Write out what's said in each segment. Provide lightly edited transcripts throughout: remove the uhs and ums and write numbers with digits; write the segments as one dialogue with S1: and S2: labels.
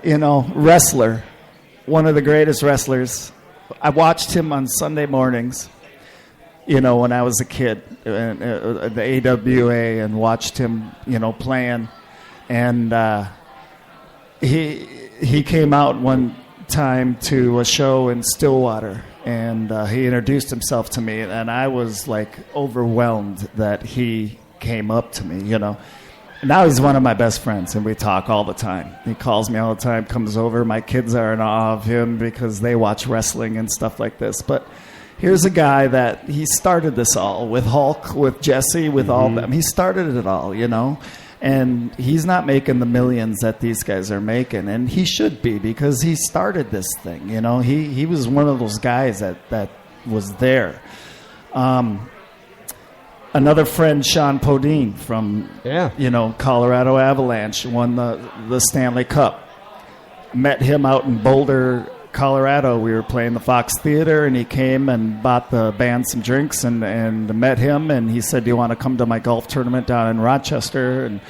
S1: wrestler, one of the greatest wrestlers. I watched him on Sunday mornings, when I was a kid, the AWA, and watched him, playing. And he came out one time to a show in Stillwater, and he introduced himself to me, and I was like overwhelmed that he came up to me, Now he's one of my best friends, and we talk all the time. He calls me all the time, comes over. My kids are in awe of him because they watch wrestling and stuff like this. But here's a guy that he started this all with Hulk, with Jesse, with all them. He started it all, And he's not making the millions that these guys are making, and he should be because he started this thing. He was one of those guys that was there. Another friend, Sean Podine from Colorado Avalanche, won the Stanley Cup. Met him out in Boulder, Colorado. We were playing the Fox Theater, and he came and bought the band some drinks and met him. And he said, "Do you want to come to my golf tournament down in Rochester?" And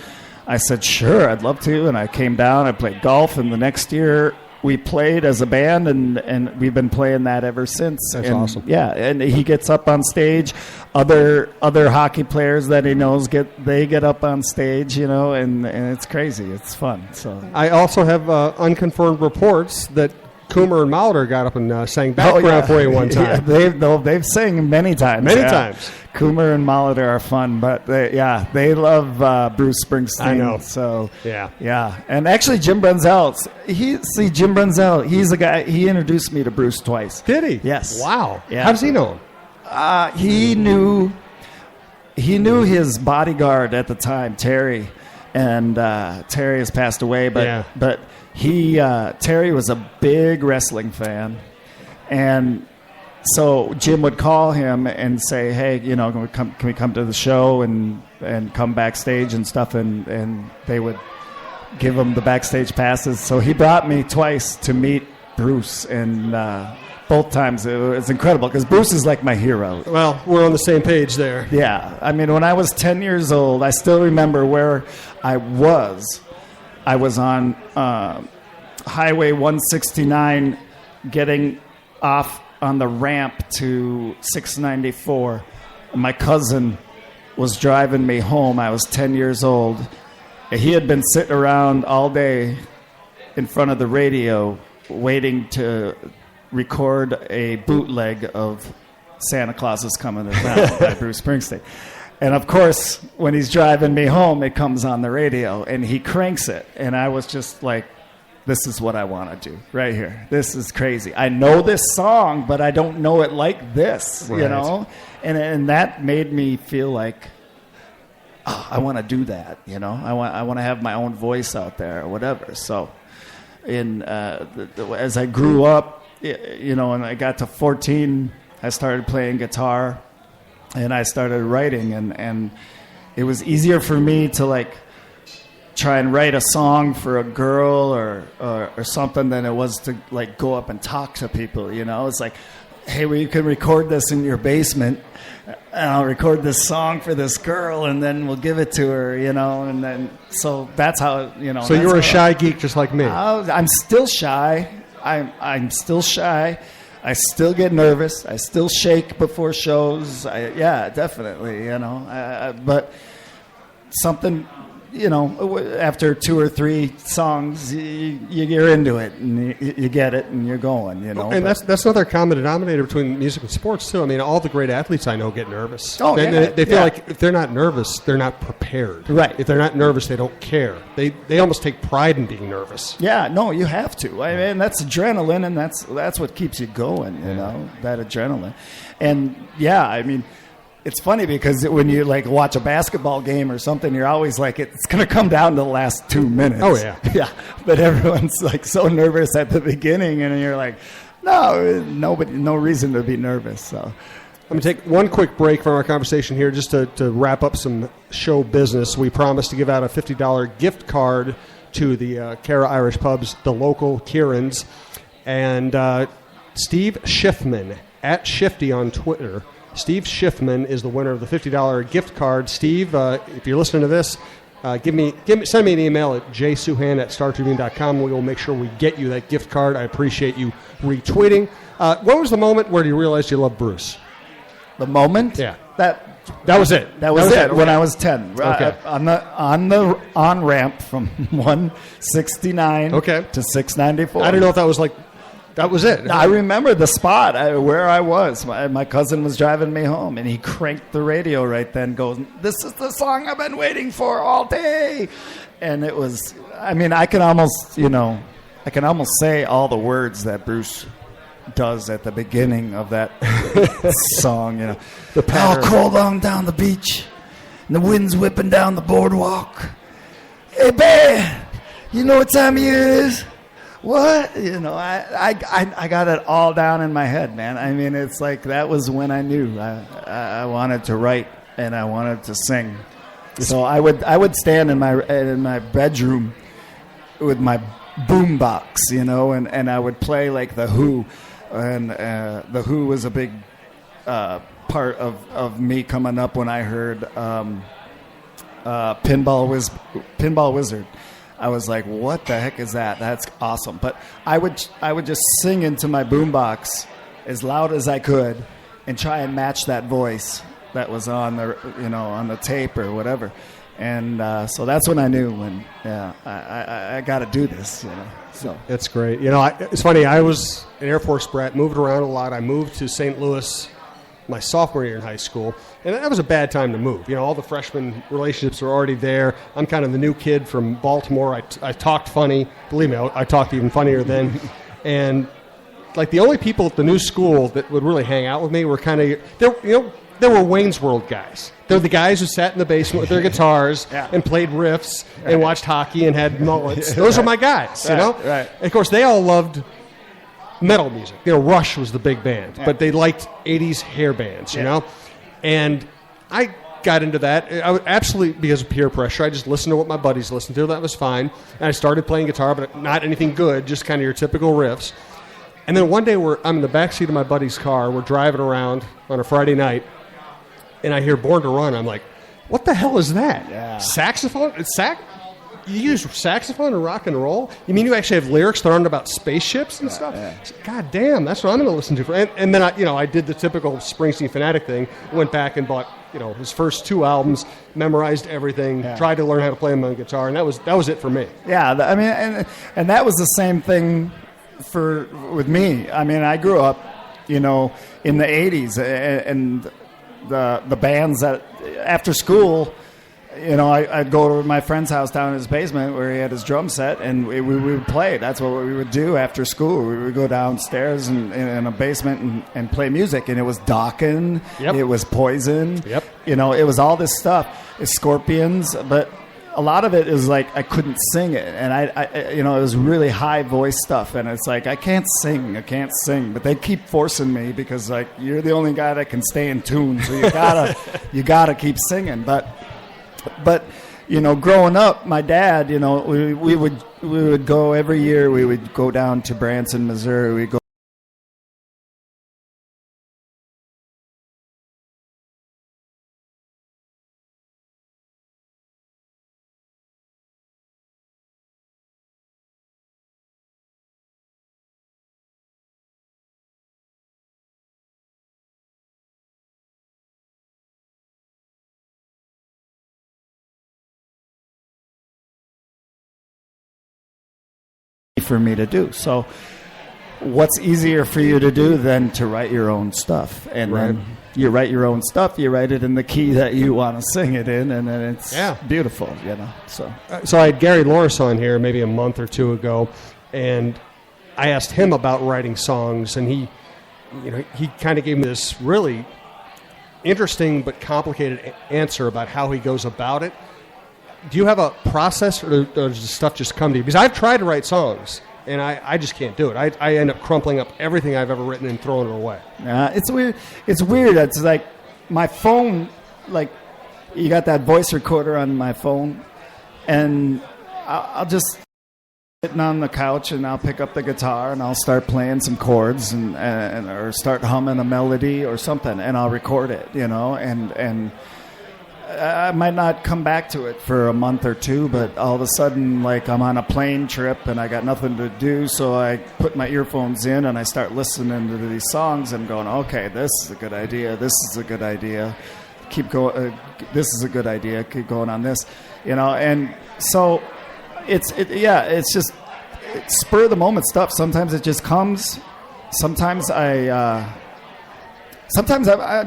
S1: I said, "Sure, I'd love to." And I came down. I played golf, and the next year we played as a band, and we've been playing that ever since.
S2: That's awesome.
S1: Yeah, and he gets up on stage. Other hockey players that he knows get up on stage, and it's crazy. It's fun. So
S2: I also have unconfirmed reports that Coomer and Molitor got up and sang background for you one time.
S1: Yeah, they've sang many times.
S2: Many times.
S1: Coomer and Molitor are fun, but they love Bruce Springsteen.
S2: I know.
S1: So
S2: yeah. And
S1: actually, Jim Brunzell. Jim Brunzell. He's a guy. He introduced me to Bruce twice.
S2: Did he?
S1: Yes.
S2: Wow.
S1: Yeah.
S2: How does he know him?
S1: He knew his bodyguard at the time, Terry, and Terry has passed away. But Terry was a big wrestling fan, and so Jim would call him and say, "Hey, can we come to the show and come backstage and stuff?" And they would give him the backstage passes. So he brought me twice to meet Bruce, and both times it was incredible because Bruce is like my hero.
S2: Well, we're on the same page there.
S1: Yeah. I mean, when I was 10 years old, I still remember where I was. I was on Highway 169 getting off on the ramp to 694. My cousin was driving me home. I was 10 years old. He had been sitting around all day in front of the radio waiting to record a bootleg of Santa Claus is Coming to Town by Bruce Springsteen. And of course, when he's driving me home, it comes on the radio and he cranks it. And I was just like, this is what I want to do right here. This is crazy. I know this song, but I don't know it like this,
S2: right.
S1: And that made me feel like, I want to do that, I want to have my own voice out there or whatever. So as I grew up, and I got to 14, I started playing guitar and I started writing, and it was easier for me to try and write a song for a girl or something than it was to go up and talk to people. It's like, hey, well, you can record this in your basement and I'll record this song for this girl and then we'll give it to her, and then so that's how
S2: So you were a shy geek just like me.
S1: I'm still shy. I'm still shy. I still get nervous. I still shake before shows. Definitely, but something, after 2 or 3 songs, you're into it and you get it and you're going,
S2: And that's another common denominator between music and sports too. I mean, all the great athletes I know get nervous. They feel like if they're not nervous, they're not prepared.
S1: Right.
S2: If they're not nervous, they don't care. They almost take pride in being nervous.
S1: Yeah, no, you have to. I mean, that's adrenaline, and that's what keeps you going. That adrenaline, and I mean. It's funny because when you watch a basketball game or something, you're always like, it's going to come down to the last 2 minutes.
S2: Oh, yeah.
S1: Yeah. But everyone's so nervous at the beginning, and you're like, no reason to be nervous. So
S2: I'm going to take one quick break from our conversation here just to wrap up some show business. We promised to give out a $50 gift card to the Cara Irish Pubs, the local Kieran's. And Steve Schiffman, at Shifty on Twitter, Steve Schiffman is the winner of the $50 gift card. Steve, if you're listening to this, send me an email at jsouhan@startribune.com. We will make sure we get you that gift card. I appreciate you retweeting. What was the moment where you realized you loved Bruce?
S1: The moment?
S2: Yeah.
S1: That
S2: was it.
S1: That was it.
S2: Okay.
S1: When I was 10.
S2: Okay.
S1: On the on ramp from 169 to 694.
S2: I don't know if that was like, that was it.
S1: I remember the spot where I was. My cousin was driving me home, and he cranked the radio right then, goes, "This is the song I've been waiting for all day." And it was, I mean, I can almost say all the words that Bruce does at the beginning of that song, you know.
S2: The pattern.
S1: All cold on down the beach, and the wind's whipping down the boardwalk. Hey, babe, you know what time of year it is? What? You know, I got it all down in my head, man. I mean, it's like that was when I knew I wanted to write and I wanted to sing. So I would stand in my bedroom with my boombox, you know, and I would play like the Who, and the Who was a big part of me coming up when I heard Pinball Wizard. I was like, what the heck is that? That's awesome. But I would just sing into my boombox as loud as I could and try and match that voice that was on the tape or whatever. And so that's when I knew I got to do this, you know. So
S2: that's great. You know, it's funny. I was an Air Force brat, moved around a lot. I moved to St. Louis my sophomore year in high school, and that was a bad time to move. You know, all the freshman relationships were already there. I'm kind of the new kid from Baltimore. I talked funny. Believe me, I talked even funnier then. And like the only people at the new school that would really hang out with me were kind of there were Wayne's World guys. They're the guys who sat in the basement with their guitars and played riffs and watched hockey and had mullets. Those are my guys, you know?
S1: Right.
S2: And of course, they all loved metal music. You know, Rush was the big band, but they liked 80s hair bands, you know? And I got into that. I would absolutely, because of peer pressure, I just listened to what my buddies listened to. That was fine. And I started playing guitar, but not anything good, just kind of your typical riffs. And then one day I'm in the backseat of my buddy's car. We're driving around on a Friday night, and I hear Born to Run. I'm like, what the hell is that?
S1: Yeah.
S2: Saxophone? You use saxophone and rock and roll? You mean you actually have lyrics that aren't about spaceships and stuff? Yeah. God damn, that's what I'm going to listen to. And then I did the typical Springsteen fanatic thing. Went back and bought his first 2 albums, memorized everything, tried to learn how to play them on guitar, and that was it for me.
S1: Yeah, I mean, and that was the same thing with me. I mean, I grew up, in the 80s, and the bands that after school, I'd go to my friend's house down in his basement where he had his drum set, and we would play. That's what we would do after school. We would go downstairs in a basement and play music, and it was Dokken, it was Poison, it was all this stuff. It's Scorpions, but a lot of it is like I couldn't sing it, and I it was really high voice stuff, and it's like I can't sing, but they keep forcing me because like you're the only guy that can stay in tune, so you gotta keep singing. But growing up, my dad, we would go every year. We would go down to Branson, Missouri. We'd go for me to do. So what's easier for you to do than to write your own stuff? And then you write your own stuff, you write it in the key that you want to sing it in, and then it's beautiful, So
S2: I had Gary Loris on here maybe a month or two ago, and I asked him about writing songs, and he kind of gave me this really interesting but complicated answer about how he goes about it. Do you have a process, or does the stuff just come to you? Because I've tried to write songs, and I just can't do it. I end up crumpling up everything I've ever written and throwing it away.
S1: It's weird. It's weird. It's like my phone, like you got that voice recorder on my phone, and I'll just sitting on the couch, and I'll pick up the guitar, and I'll start playing some chords, and or start humming a melody or something, and I'll record it, and I might not come back to it for a month or two, but all of a sudden, like, I'm on a plane trip and I got nothing to do, so I put my earphones in and I start listening to these songs and going, okay, this is a good idea, this is a good idea, keep going, this is a good idea, keep going on this, and so it's just spur of the moment stuff. Sometimes it just comes. Sometimes I'm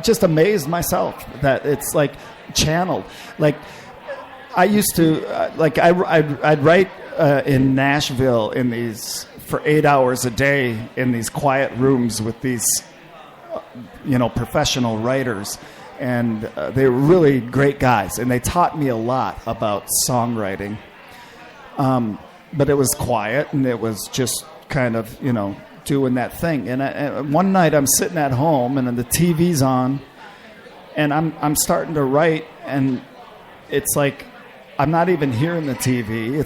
S1: just amazed myself that it's like channeled. Like I used to, I'd write in Nashville in these for 8 hours a day in these quiet rooms with these, professional writers, and they were really great guys, and they taught me a lot about songwriting. But it was quiet, and it was just kind of, doing that thing. And one night I'm sitting at home, and then the TV's on, and I'm starting to write, and it's like I'm not even hearing the TV.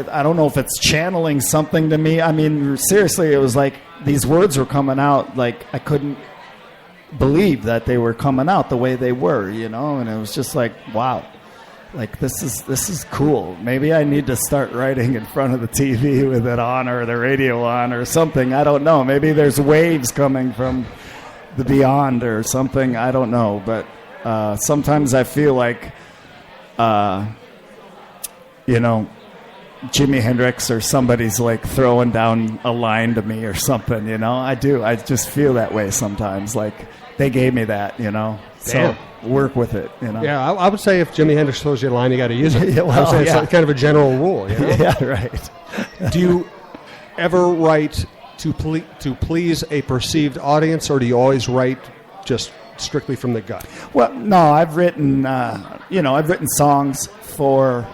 S1: I don't know if it's channeling something to me. I mean, seriously, it was like these words were coming out like I couldn't believe that they were coming out the way they were, and it was just like, wow. Like, this is cool. Maybe I need to start writing in front of the TV with it on or the radio on or something. I don't know. Maybe there's waves coming from the beyond or something. I don't know. But sometimes I feel like, Jimi Hendrix or somebody's like throwing down a line to me or something, I do. I just feel that way sometimes. Like, they gave me that, So
S2: Damn.
S1: Work with it,
S2: Yeah, I would say if Jimi Hendrix throws you a line, you got to use it.
S1: Yeah, well,
S2: I would say it's
S1: yeah.
S2: like kind of a general rule.
S1: Yeah, right.
S2: Do you ever write to please a perceived audience, or do you always write just strictly from the gut?
S1: Well, no, I've written, I've written songs for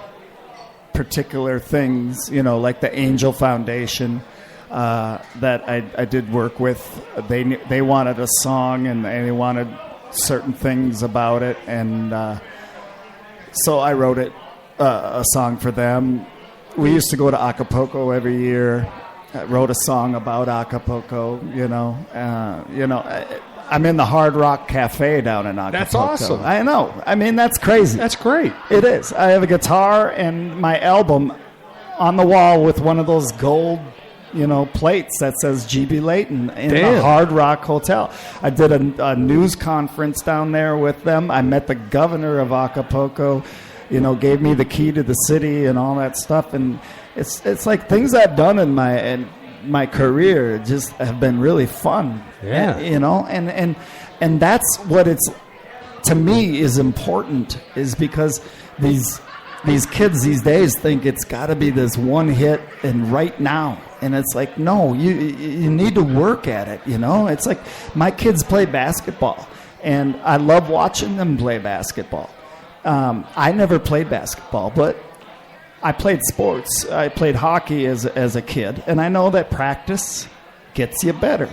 S1: particular things, like the Angel Foundation that I did work with. They wanted a song, and they wanted certain things about it, and so I wrote a song for them. We used to go to Acapulco every year. I wrote a song about Acapulco. I'm in the Hard Rock Cafe down in Acapulco.
S2: That's awesome.
S1: I know. I mean, that's crazy.
S2: That's great.
S1: It is. I have a guitar and my album on the wall with one of those gold plates that says G.B. Leighton in the Hard Rock Hotel. I did a news conference down there with them. I met the governor of Acapulco, gave me the key to the city and all that stuff. And it's like things I've done in my career just have been really fun.
S2: Yeah.
S1: And that's what it's, to me, is important, is because these kids these days think it's got to be this one hit and right now. And it's like, no, you need to work at it, It's like my kids play basketball, and I love watching them play basketball. I never played basketball, but I played sports. I played hockey as a kid, and I know that practice gets you better.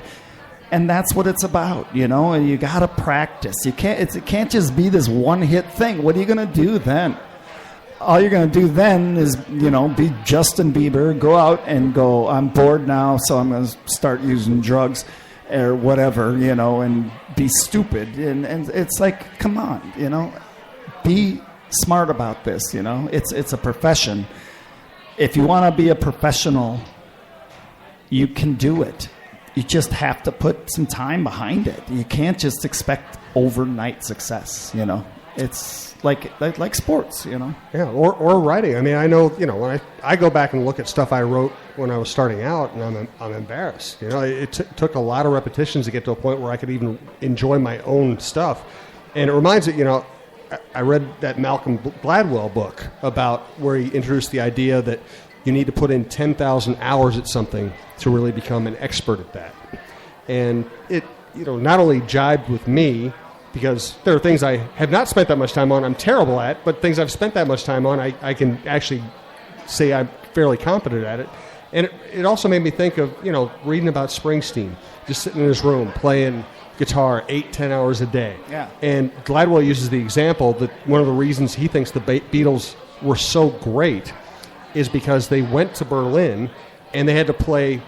S1: And that's what it's about, and you got to practice. It can't just be this one-hit thing. What are you going to do then? All you're going to do then is, be Justin Bieber, go out and go, I'm bored now, so I'm going to start using drugs or whatever, and be stupid. And it's like, come on, be smart about this, It's a profession. If you want to be a professional, you can do it. You just have to put some time behind it. You can't just expect overnight success, It's like sports,
S2: Yeah, or writing. I mean, I know, when I go back and look at stuff I wrote when I was starting out, and I'm embarrassed. It took a lot of repetitions to get to a point where I could even enjoy my own stuff. And it reminds me, I read that Malcolm Gladwell book about where he introduced the idea that you need to put in 10,000 hours at something to really become an expert at that. And it, not only jibed with me, because there are things I have not spent that much time on I'm terrible at, but things I've spent that much time on, I can actually say I'm fairly competent at it. And it also made me think of, reading about Springsteen, just sitting in his room playing guitar 8-10 hours a day.
S1: Yeah.
S2: And Gladwell uses the example that one of the reasons he thinks the Beatles were so great is because they went to Berlin and they had to play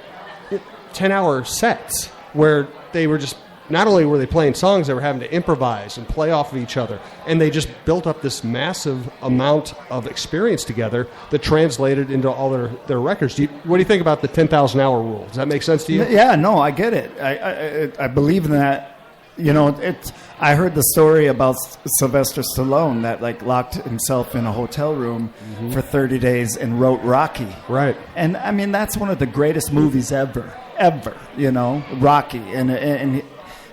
S2: 10-hour sets where they were just not only were they playing songs, they were having to improvise and play off of each other. And they just built up this massive amount of experience together that translated into all their records. What do you think about the 10,000-hour rule? Does that make sense to you?
S1: Yeah, no, I get it. I believe in that. You know, I heard the story about Sylvester Stallone that like locked himself in a hotel room for 30 days and wrote Rocky.
S2: Right.
S1: And I mean, that's one of the greatest movies ever. You know, Rocky, and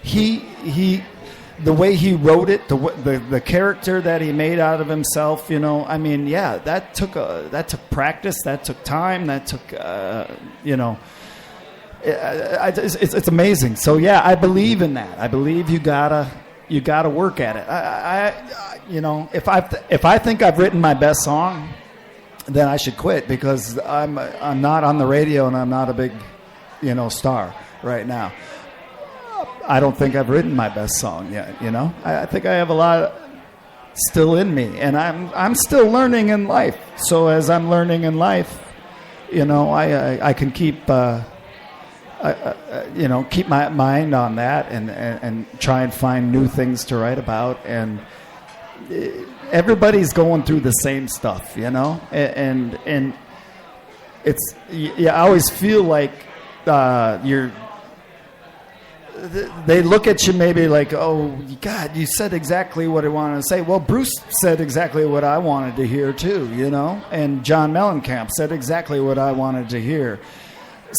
S1: he the way he wrote it, the character that he made out of himself. You know, I mean, yeah, that took practice, that took time, that took you know. It's amazing. So yeah, I believe in that. I believe you gotta work at it. I you know, if I think I've written my best song, then I should quit because I'm not on the radio and I'm not a big, you know, star right now. I don't think I've written my best song yet. You know, I think I have a lot still in me, and I'm still learning in life. So as I'm learning in life, you know, I can keep. You know, keep my mind on that and try and find new things to write about. And everybody's going through the same stuff, you know, and it's, I always feel like they look at you maybe like, oh, God, you said exactly what I wanted to say. Well, Bruce said exactly what I wanted to hear too, you know, and John Mellencamp said exactly what I wanted to hear.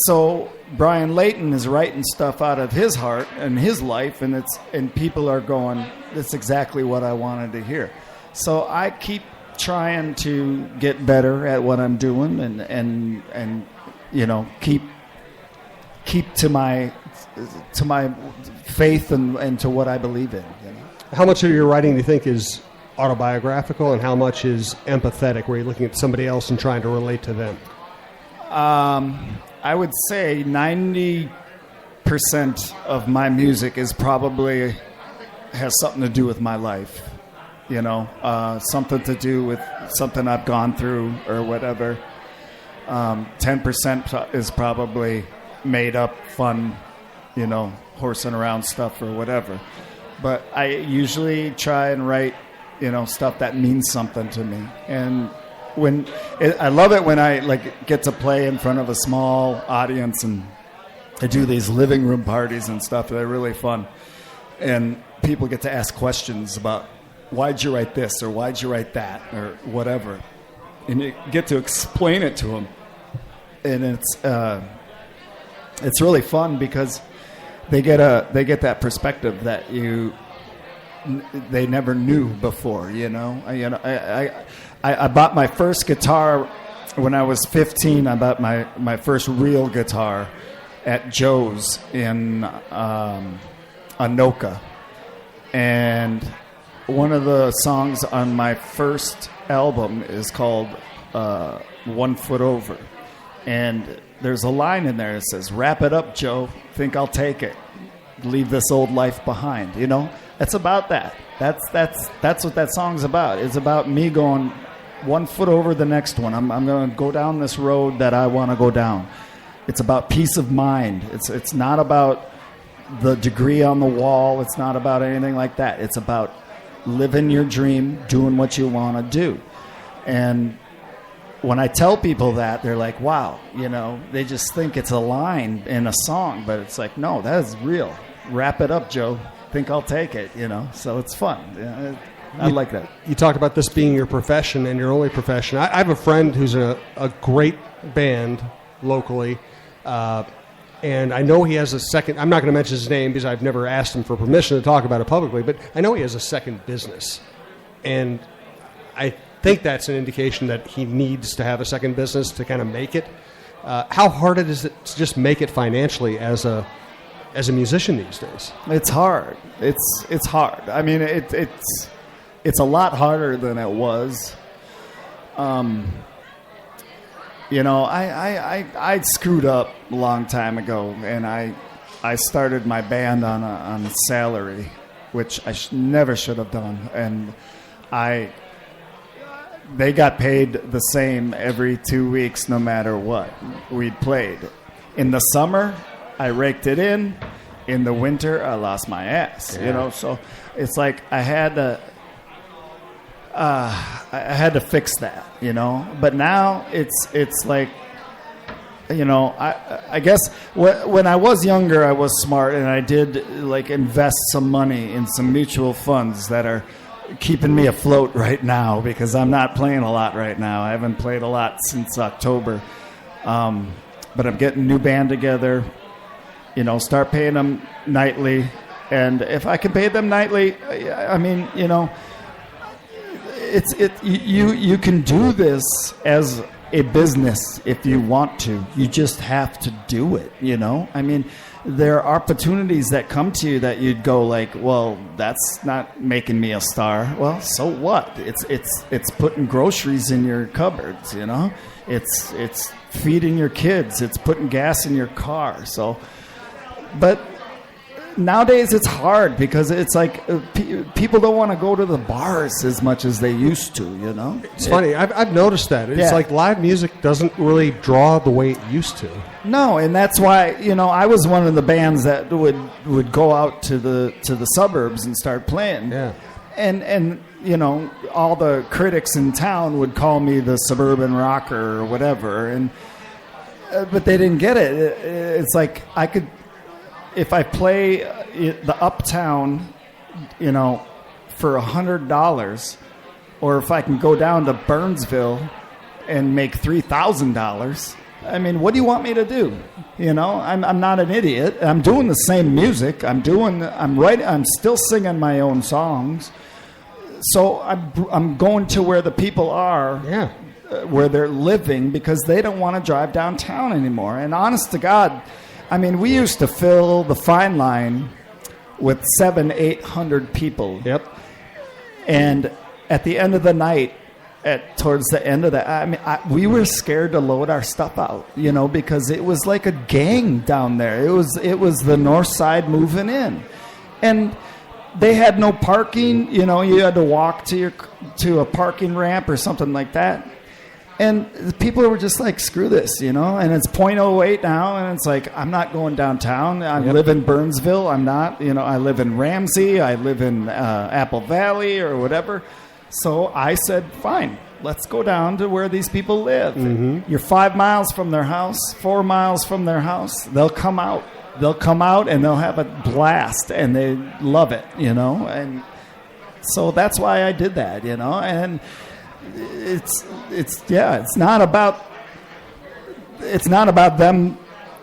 S1: So Brian Leighton is writing stuff out of his heart and his life, and people are going, that's exactly what I wanted to hear. So I keep trying to get better at what I'm doing and you know, keep to my faith and to what I believe in. You know?
S2: How much of your writing do you think is autobiographical and how much is empathetic, where you're looking at somebody else and trying to relate to them?
S1: I would say 90% of my music is probably has something to do with my life, you know, something to do with something I've gone through or whatever. 10% is probably made up, fun, you know, horsing around stuff or whatever. But I usually try and write, you know, stuff that means something to me. And I love it when I like get to play in front of a small audience, and I do these living room parties and stuff. They're really fun, and people get to ask questions about why'd you write this or why'd you write that or whatever, and you get to explain it to them, and it's really fun because they get that perspective that they never knew before. You know, I bought my first guitar when I was 15. I bought my first real guitar at Joe's in Anoka. And one of the songs on my first album is called 1 Foot Over. And there's a line in there that says, "Wrap it up, Joe. Think I'll take it. Leave this old life behind." You know, it's about that. That's what that song's about. It's about me going 1 foot over the next one. I'm going to go down this road that I want to go down. It's about peace of mind. It's not about the degree on the wall. It's not about anything like that. It's about living your dream, doing what you want to do. And when I tell people that, they're like, wow, you know, they just think it's a line in a song, but it's like, no, that is real. Wrap it up, Joe. Think I'll take it, you know? So it's fun. I like that.
S2: You talk about this being your profession and your only profession. I have a friend who's in a great band locally, and I know he has a second. I'm not going to mention his name because I've never asked him for permission to talk about it publicly, but I know he has a second business. And I think that's an indication that he needs to have a second business to kind of make it. How hard is it to just make it financially as a musician these days?
S1: It's hard. It's hard. I mean, it's a lot harder than it was. You know, I screwed up a long time ago, and I started my band on a salary, which I never should have done, and they got paid the same every 2 weeks, no matter what we played. In the summer, I raked it in. in the winter, I lost my ass. You know, so it's like I had to fix that. You know, but now it's like, you know, I guess when I was younger, I was smart, and I did like invest some money in some mutual funds that are keeping me afloat right now, because I'm not playing a lot right now. I haven't played a lot since October, but I'm getting a new band together. You know, start paying them nightly, and if I can pay them nightly, I mean, you know, you can do this as a business if you want to. You just have to do it, you know? I mean, there are opportunities that come to you that you'd go like, well, that's not making me a star. Well, so what? It's putting groceries in your cupboards, you know? It's feeding your kids. It's putting gas in your car. So, but nowadays it's hard because it's like people don't want to go to the bars as much as they used to, you know?
S2: It's funny. I've noticed that. It's like live music doesn't really draw the way it used to.
S1: No, and that's why, you know, I was one of the bands that would go out to the suburbs and start playing. Yeah. And you know, all the critics in town would call me the suburban rocker or whatever, and but they didn't get it. It's like I could, if I play the Uptown, you know, for $100, or if I can go down to Burnsville and make $3,000, I mean, what do you want me to do? You know, I'm not an idiot. I'm doing the same music. I'm still singing my own songs. So I'm going to where the people are. Yeah. Where they're living, because they don't want to drive downtown anymore. And honest to God, I mean, we used to fill the Fine Line with 700-800 people. Yep. And at the end of the night, towards the end of that, I mean, we were scared to load our stuff out, you know, because it was like a gang down there. It was the North Side moving in, and they had no parking. You know, you had to walk to a parking ramp or something like that. And the people were just like, screw this, you know, and it's 0.08 now, and it's like, I'm not going downtown. I live in Burnsville. I'm not, you know, I live in Ramsey. I live in Apple Valley or whatever. So I said, fine, let's go down to where these people live. Mm-hmm. You're 5 miles from their house, 4 miles from their house. They'll come out. They'll come out and they'll have a blast, and they love it, you know. And so that's why I did that, you know. And it's not about them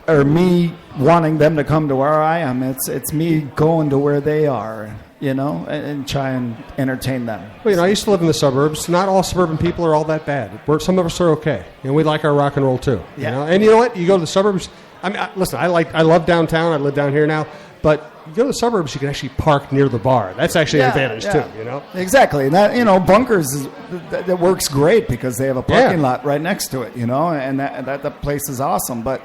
S1: or me wanting them to come to where I am. It's me going to where they are, you know, and try and entertain them.
S2: Well, you know, I used to live in the suburbs. Not all suburban people are all that bad. Some of us are okay, and we like our rock and roll too. Yeah. You know? And you know what? You go to the suburbs. I mean, listen, I love downtown. I live down here now, but you go to the suburbs, you can actually park near the bar. That's actually an advantage too, you know.
S1: Exactly, and that, you know, Bunkers that works great because they have a parking lot right next to it, you know, and that place is awesome. But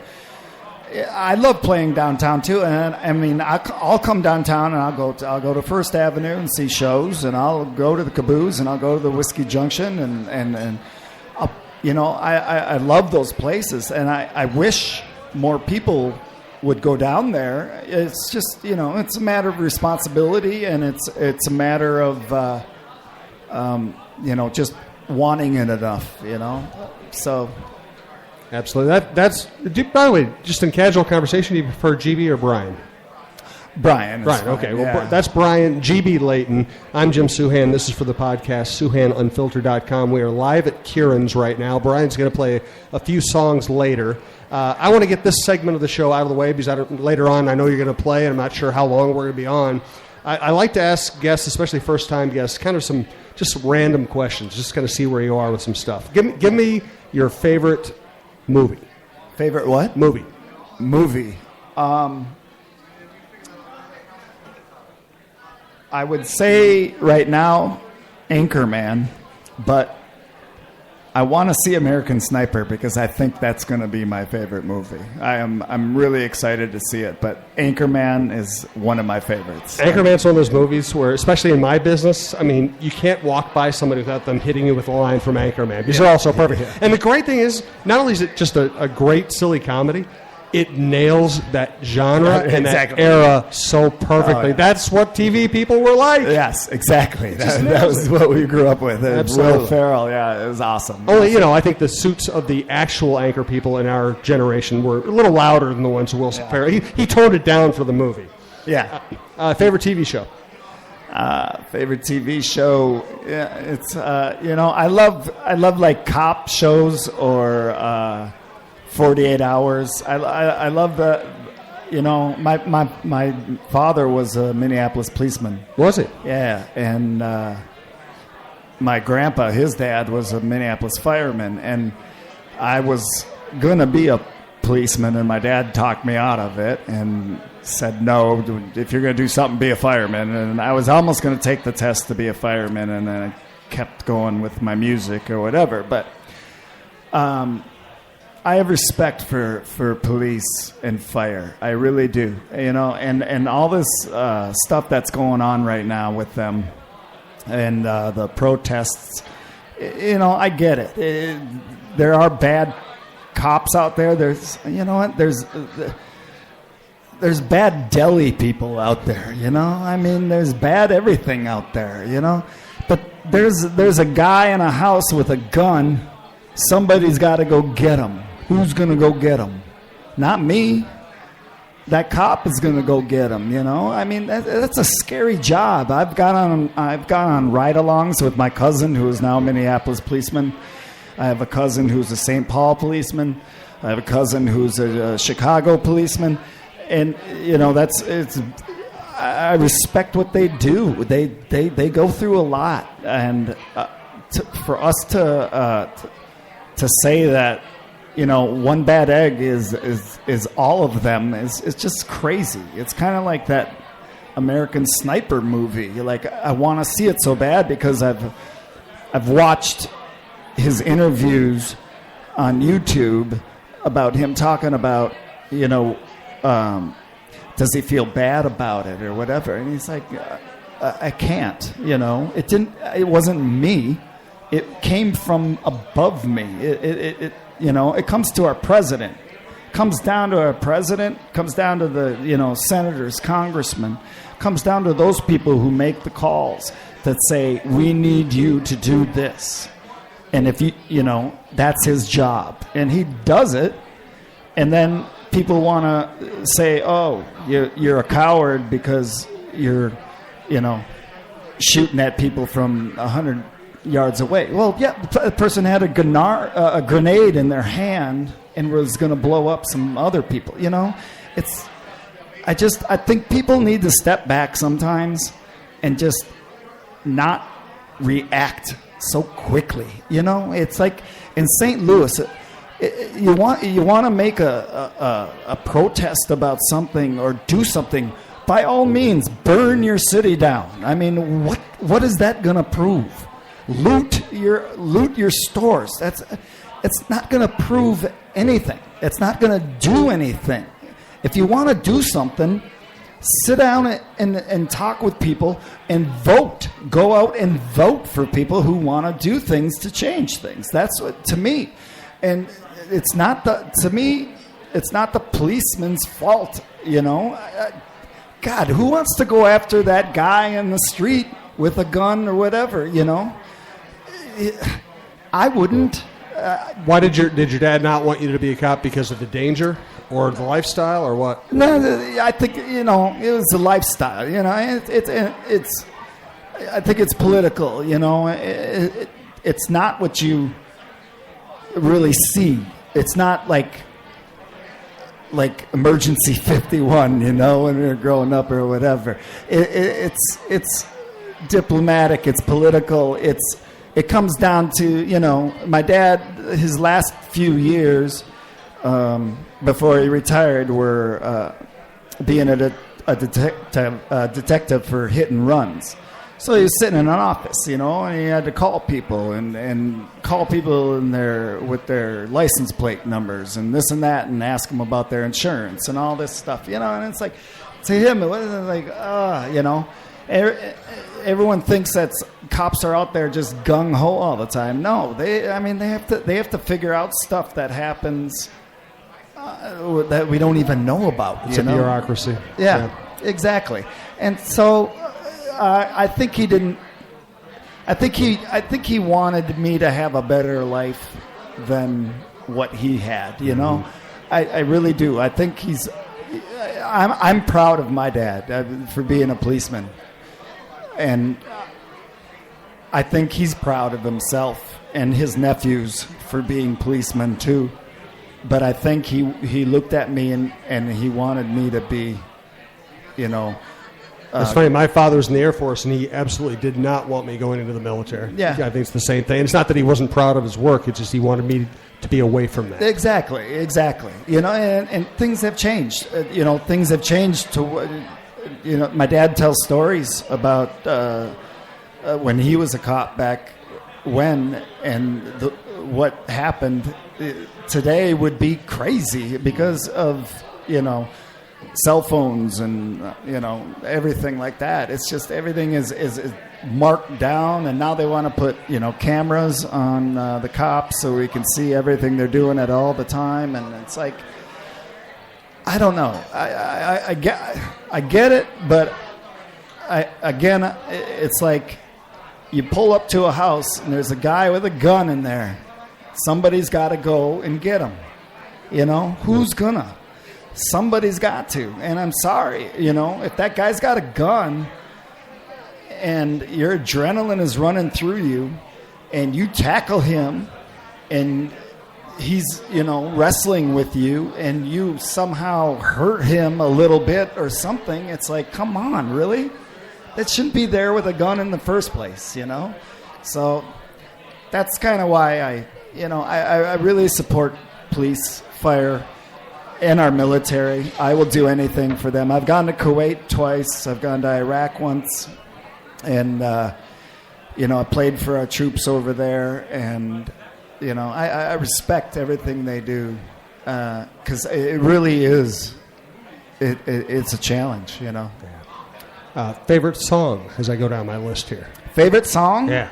S1: I love playing downtown too, and I mean, I'll come downtown and I'll go to First Avenue and see shows, and I'll go to the Caboose, and I'll go to the Whiskey Junction, and I'll, you know, I love those places, and I wish more people would go down there. It's just, you know, it's a matter of responsibility, and it's a matter of you know, just wanting it enough, you know. So
S2: absolutely. That's by the way, just in casual conversation, do you prefer GB or Brian?
S1: Brian,
S2: okay. Well, that's Brian. G.B. Leighton. I'm Jim Souhan. This is for the podcast, SOUHAN-UNFILTERED.com. We are live at Kieran's right now. Brian's going to play a few songs later. I want to get this segment of the show out of the way because later on I know you're going to play, and I'm not sure how long we're going to be on. I like to ask guests, especially first-time guests, kind of some just random questions, just kind of see where you are with some stuff. Give me your favorite movie.
S1: Favorite what?
S2: Movie.
S1: I would say right now, Anchorman, but I want to see American Sniper because I think that's going to be my favorite movie. I'm really excited to see it, but Anchorman is one of my favorites.
S2: Anchorman's one of those movies where, especially in my business, I mean, you can't walk by somebody without them hitting you with a line from Anchorman because they're all so perfect. Yeah. And the great thing is, not only is it just a great, silly comedy, it nails that genre and
S1: Exactly.
S2: that era so perfectly.
S1: Yeah.
S2: That's what TV people were like.
S1: Yes, exactly. That was what we grew up with.
S2: Absolutely.
S1: Will Ferrell, it was awesome.
S2: Only, I think the suits of the actual anchor people in our generation were a little louder than the ones of Will Ferrell. He toned it down for the movie.
S1: Yeah.
S2: Favorite TV show?
S1: Favorite TV show? Yeah, it's I love like cop shows or 48 Hours. I love the. My father was a Minneapolis policeman.
S2: Was it?
S1: Yeah, and my grandpa, his dad, was a Minneapolis fireman, and I was going to be a policeman, and my dad talked me out of it and said, no, if you're going to do something, be a fireman. And I was almost going to take the test to be a fireman, and then I kept going with my music or whatever. But I have respect for police and fire. I really do. And all this stuff that's going on right now with them and the protests, I get it. There are bad cops out there. There's bad deli people out there, there's bad everything out there, but there's a guy in a house with a gun. Somebody's got to go get him. Who's going to go get him? Not me. That cop is going to go get him, that's a scary job. I've gone on ride-alongs with my cousin, who is now a Minneapolis policeman. I have a cousin who's a St. Paul policeman. I have a cousin who's a Chicago policeman. And I respect what they do. They go through a lot, and for us to say that one bad egg is all of them is just crazy. It's kind of like that American Sniper movie. I want to see it so bad because I've watched his interviews on YouTube about him talking about does he feel bad about it or whatever, and he's like, I can't. It wasn't me. It came from above me. It comes to our president. Comes down to our president. Comes down to the senators, congressmen. Comes down to those people who make the calls that say we need you to do this, and if that's his job, and he does it, and then people want to say, oh, you're a coward because you're shooting at people from 100 yards away. Well, yeah, the person had a grenade in their hand and was going to blow up some other people. I think people need to step back sometimes and just not react so quickly. It's like in St. Louis, you want to make a protest about something or do something. By all means, burn your city down. What is that going to prove? Loot your stores. It's not going to prove anything. It's not going to do anything. If you want to do something, sit down and talk with people and vote. Go out and vote for people who want to do things to change things. That's what, to me. And it's not the policeman's fault, God, who wants to go after that guy in the street with a gun or whatever, I wouldn't.
S2: Why did your dad not want you to be a cop? Because of the danger or the lifestyle or what?
S1: No, I think it was the lifestyle. It's. I think it's political. It's not what you really see. It's not like Emergency 51. When we were growing up or whatever. It's diplomatic. It's political. It comes down to, my dad, his last few years before he retired were being a detective for hit and runs. So he was sitting in an office, and he had to call people and call people with their license plate numbers and this and that and ask them about their insurance and all this stuff, and it's like, to him, it was like, everyone thinks that cops are out there just gung ho all the time. No, they have to figure out stuff that happens that we don't even know about.
S2: It's a bureaucracy.
S1: Yeah, exactly. And so I think he didn't. I think he wanted me to have a better life than what he had. You know, I really do. I think I'm proud of my dad for being a policeman, and I think he's proud of himself and his nephews for being policemen too. But I think he looked at me and he wanted me to be, you know.
S2: It's funny. My father was in the Air Force, and he absolutely did not want me going into the military.
S1: Yeah.
S2: I think it's the same thing. It's not that he wasn't proud of his work. It's just he wanted me to be away from that.
S1: Exactly. You know, and things have changed. Things have changed to, my dad tells stories about when he was a cop back when, and what happened today would be crazy because of, cell phones and everything like that. It's just everything is marked down, and now they want to put cameras on the cops so we can see everything they're doing at all the time. And it's like, I don't know. I get it, but it's like you pull up to a house and there's a guy with a gun in there. Somebody's got to go and get him. Who's gonna? Somebody's got to. And I'm sorry, if that guy's got a gun and your adrenaline is running through you and you tackle him and he's, wrestling with you and you somehow hurt him a little bit or something, it's like, come on, really? That shouldn't be there with a gun in the first place, So that's kind of why I really support police, fire, and our military. I will do anything for them. I've gone to Kuwait twice. I've gone to Iraq once. And, I played for our troops over there. And, I respect everything they do because it really is. It's a challenge,
S2: Favorite song as I go down my list here?
S1: Favorite song?
S2: Yeah.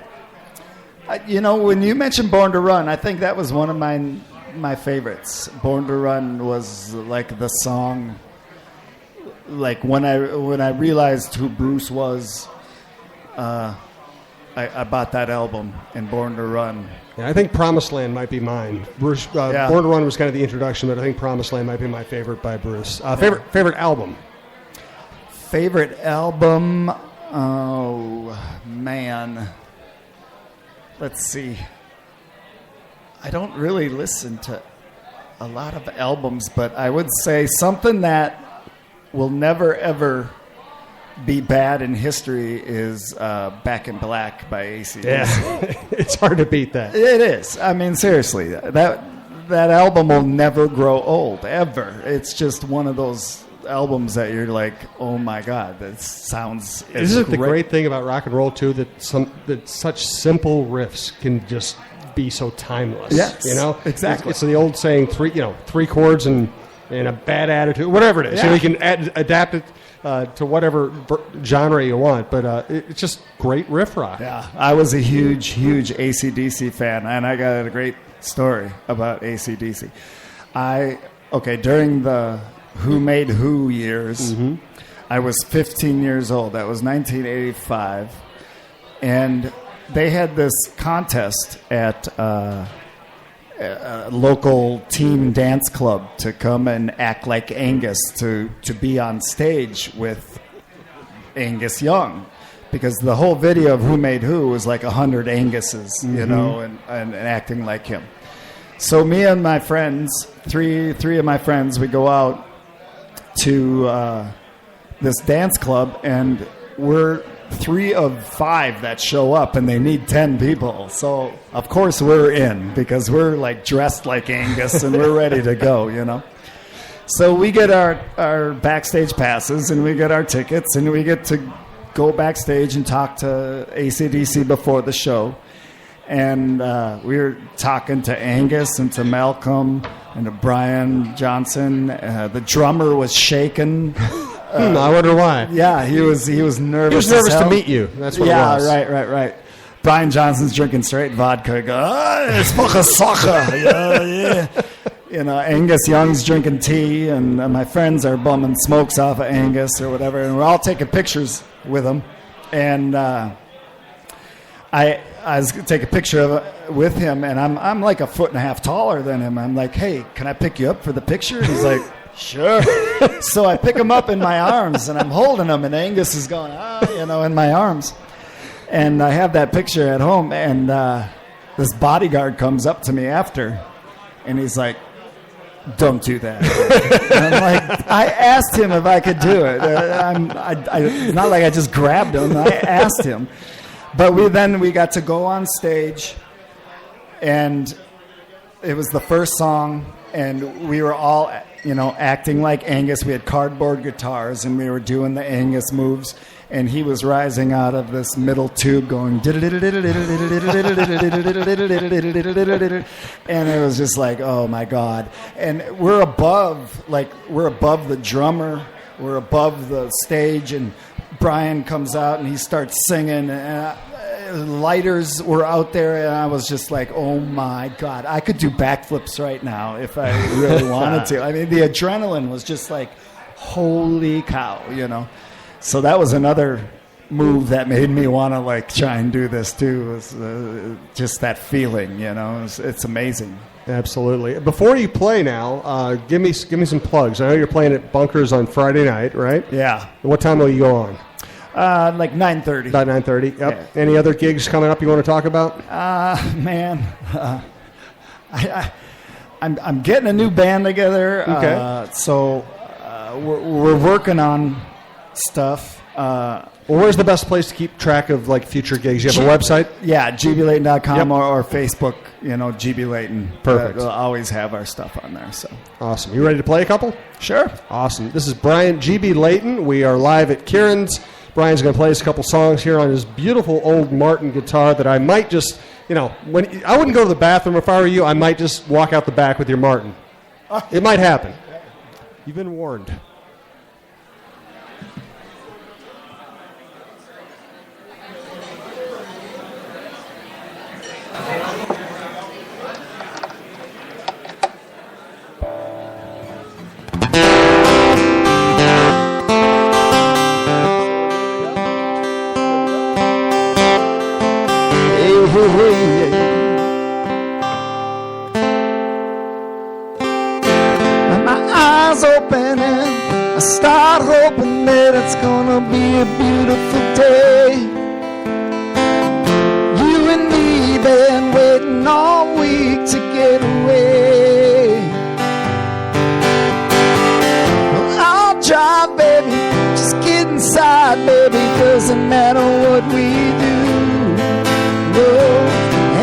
S1: When you mentioned Born to Run, I think that was one of my favorites. Born to Run was like the song. Like when I realized who Bruce was, I bought that album and Born to Run.
S2: Yeah, I think Promised Land might be mine. Bruce, Born to Run was kind of the introduction, but I think Promised Land might be my favorite by Bruce. Favorite album?
S1: Favorite album? Oh man, let's see. I don't really listen to a lot of albums, but I would say something that will never, ever be bad in history is Back in Black by AC/DC.
S2: Yeah, it's hard to beat that.
S1: It is. I mean, seriously, that album will never grow old, ever. It's just one of those albums that you're like, oh my God, that sounds
S2: Isn't it the great thing about rock and roll, too, that such simple riffs can just be so timeless.
S1: Yes, exactly.
S2: It's the old saying, three chords and a bad attitude, whatever it is.
S1: Yeah.
S2: You can adapt it to whatever genre you want, but it's just great riff rock.
S1: Yeah, I was a huge AC/DC fan, and I got a great story about AC/DC. During the Who Made Who years, I was 15 years old. That was 1985, and they had this contest at a local teen dance club to come and act like Angus, to be on stage with Angus Young, because the whole video of Who Made Who was like 100 Anguses, and acting like him. So me and my friends, three of my friends, we go out to this dance club, and we're 3 of 5 that show up, and they need 10 people. So, of course, we're in because we're like dressed like Angus and we're ready to go, So we get our backstage passes and we get our tickets and we get to go backstage and talk to AC/DC before the show. And we were talking to Angus and to Malcolm and to Brian Johnson. The drummer was shaking.
S2: I wonder why.
S1: Yeah, he was nervous.
S2: He was nervous to meet you. That's what it was.
S1: Yeah, right. Brian Johnson's drinking straight vodka. Going, it's fucking soccer. Yeah. Angus Young's drinking tea, and my friends are bumming smokes off of Angus or whatever, and we're all taking pictures with him. And I was going to take a picture with him, and I'm like 1.5 feet taller than him. I'm like, hey, can I pick you up for the picture? And he's like, sure. So I pick him up in my arms, and I'm holding him, and Angus is going, in my arms. And I have that picture at home, and this bodyguard comes up to me after, and he's like, don't do that. And I'm like, I asked him if I could do it. It's not like I just grabbed him. I asked him. But we got to go on stage, and it was the first song, and we were all, acting like Angus. We had cardboard guitars, and we were doing the Angus moves, and he was rising out of this middle tube going, and it was just like, oh my God. And we're above the drummer, we're above the stage, and Brian comes out and he starts singing, and lighters were out there, and I was just like, oh my God, I could do backflips right now if I really wanted to. I mean, the adrenaline was just like, holy cow, So that was another move that made me want to try and do this too. Was just that feeling, it's amazing.
S2: Absolutely. Before you play now, give me some plugs. I know you're playing at Bunkers on Friday night, right?
S1: Yeah.
S2: What time will you go on?
S1: 9:30.
S2: About 9:30. Yep.
S1: Yeah.
S2: Any other gigs coming up you want to talk about?
S1: Man, I'm getting a new band together.
S2: Okay.
S1: So we're working on stuff.
S2: Where's the best place to keep track of future gigs? You have a website?
S1: Yeah, GBLeighton.com.
S2: Yep.
S1: or Facebook. G.B Leighton.
S2: Perfect.
S1: We'll always have our stuff on there. So
S2: awesome. You ready to play a couple?
S1: Sure.
S2: Awesome. This is Brian G.B Leighton. We are live at Kieran's. Brian's going to play us a couple songs here on his beautiful old Martin guitar that I might just, when I wouldn't go to the bathroom if I were you. I might just walk out the back with your Martin. It might happen. You've been warned.
S1: My eyes open and I start hoping that it's gonna be a beautiful day. You and me been waiting all week to get away. Well, I'll drive, baby, just get inside, baby, doesn't matter what we do. No,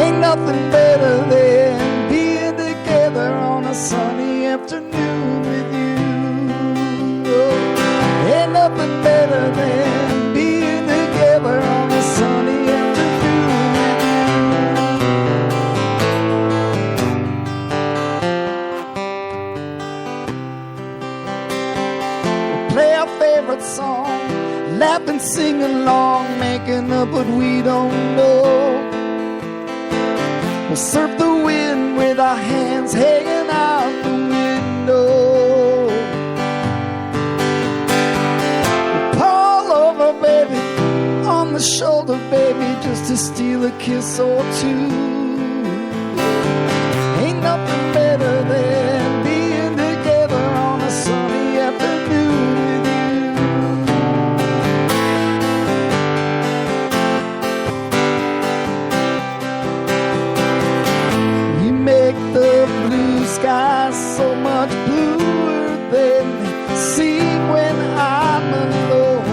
S1: ain't nothing better than being together on a sunny afternoon with you. Oh, ain't nothing better than being together on a sunny afternoon with you. We play our favorite song, laugh and sing along, making up what we don't know. We'll surf the wind with our hands hanging out the window. We'll pull over, baby, on the shoulder, baby, just to steal a kiss or two. Ain't nothing better than being together on a sunny afternoon with you. The blue sky so much bluer than they seem when I'm alone.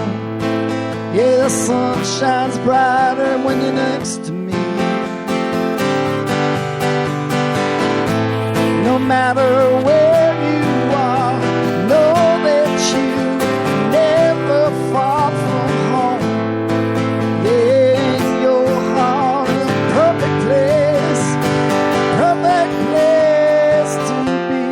S1: Yeah, the sun shines brighter when you're next to me. No matter where you are, know that you're never far from home. Yeah, in your heart is a perfect place, perfect place to be.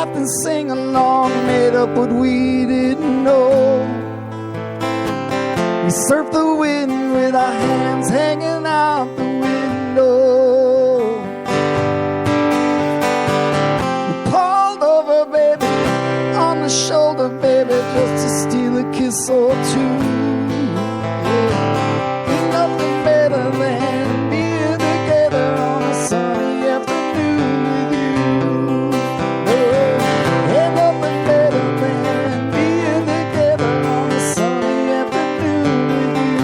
S1: laughed and sang along, made up what we didn't know. We surfed the wind with our hands hanging out the window. We pulled over, baby, on the shoulder, baby, just to steal a kiss or two. Yeah. Ain't nothing better than being together on a sunny afternoon with you. Yeah. Ain't nothing better than being together on a sunny afternoon with you.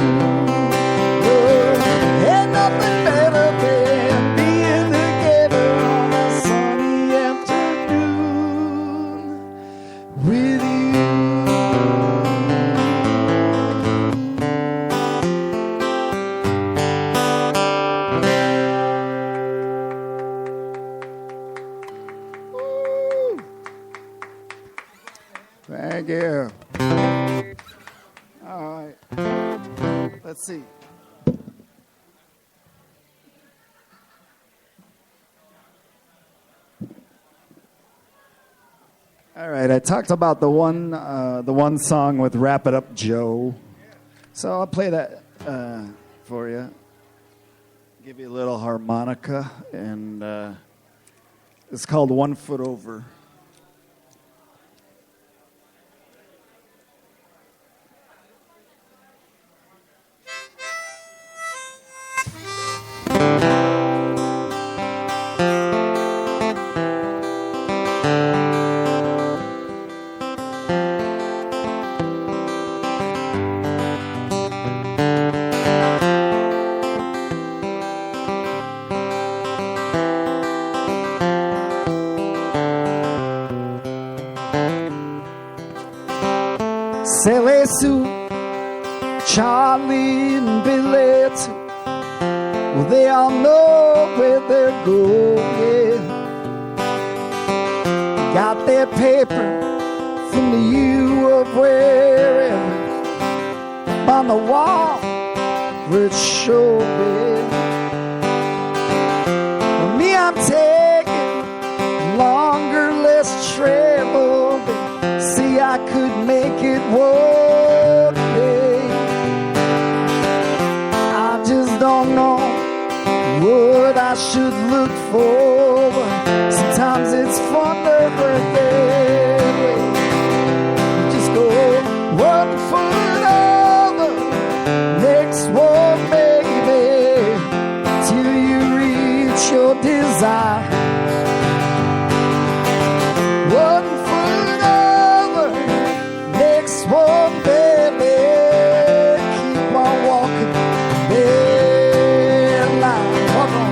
S1: Yeah. Ain't nothing better than being together on a sunny afternoon with you. Thank you. All right. Let's see. All right. I talked about the one song with "Wrap It Up, Joe." So I'll play that for you. Give you a little harmonica, and it's called "One Foot Over." Sally Sue, Charlie and Billy too. Well, they all know where they're going. Got their paper from the U of wherever on the wall where it's showing. For me, I'm taking longer, less travel. See, I could make it one day. I just don't know what I should look for. Sometimes it's fun to hurt their way. Just go one foot over, next one, baby, till you reach your desire. One foot over, next one, baby, keep on walking. Yeah, line, walk on.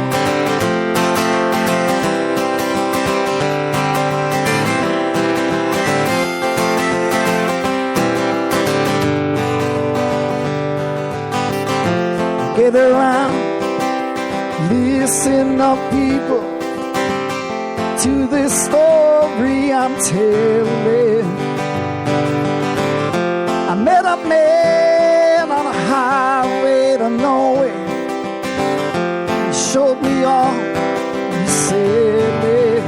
S1: Gather around, listen up, people, to this story I'm telling. I met a man on a highway to nowhere. He showed me all, he said,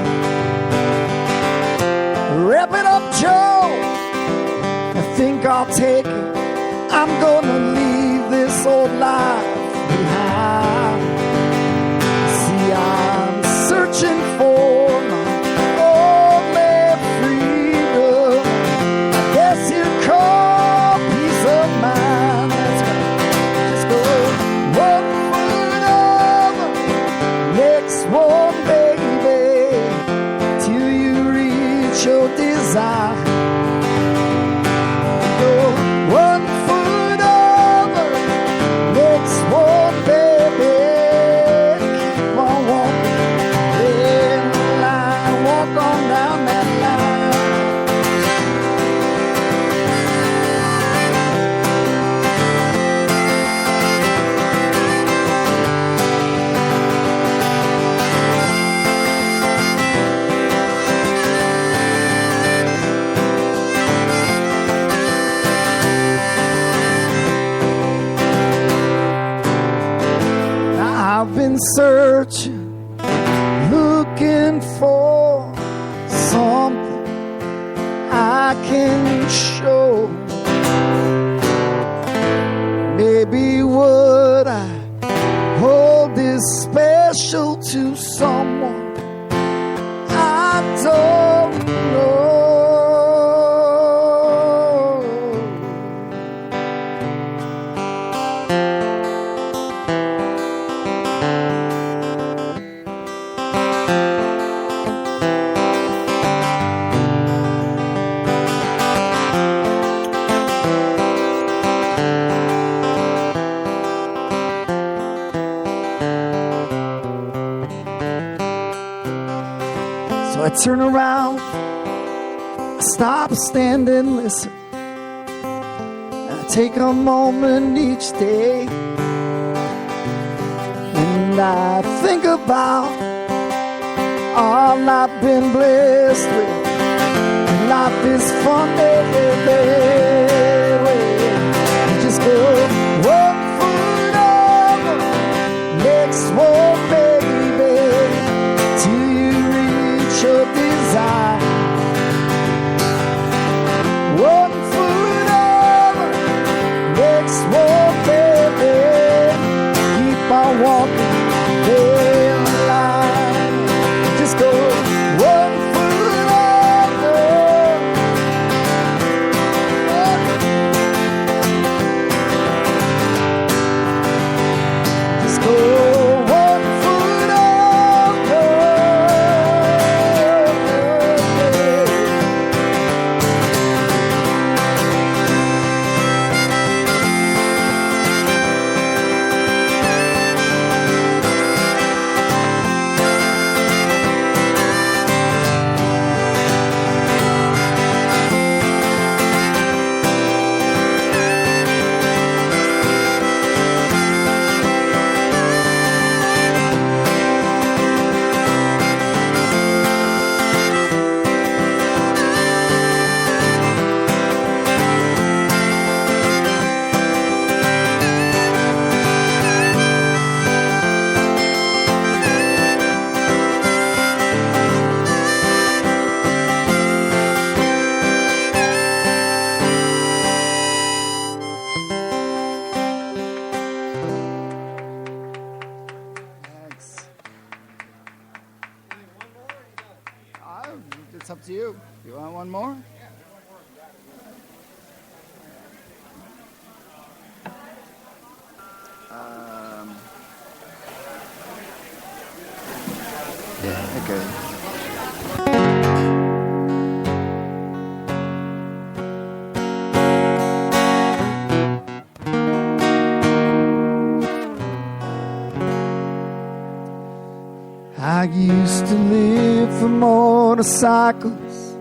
S1: wrap it up, Joe, I think I'll take it. I'm gonna leave this old life behind. See, I'm searching for my only freedom. I guess you'd call peace of mind. That's right. Just go one foot over, next one, baby, till you reach your desire. Go one foot over, next one, baby, keep on walking. Yeah, line, walk on down that line. Now I've been searching, looking for something can show. Maybe would I hold this special to someone I don't know. So I turn around, I stop, stand and listen. I take a moment each day, and I think about all I've been blessed with. Life is fun every day. You just go one foot over, next one, baby, till you reach your desire. One foot over, next one, baby, keep on walking, stay alive. Just go one foot over. Just go one foot over. It's up to you. You want one more? Yeah, okay. I used to live for motorcycles,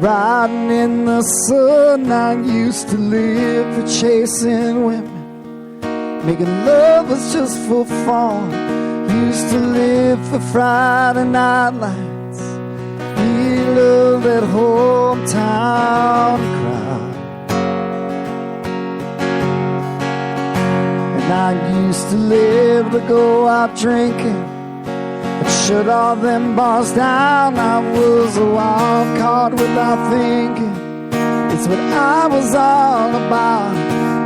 S1: riding in the sun. I used to live for chasing women, making lovers just for fun. Used to live for Friday night lights. He loved that hometown crowd. And I used to live to go out drinking, shut all them bars down. I was a wild card without thinking. It's what I was all about.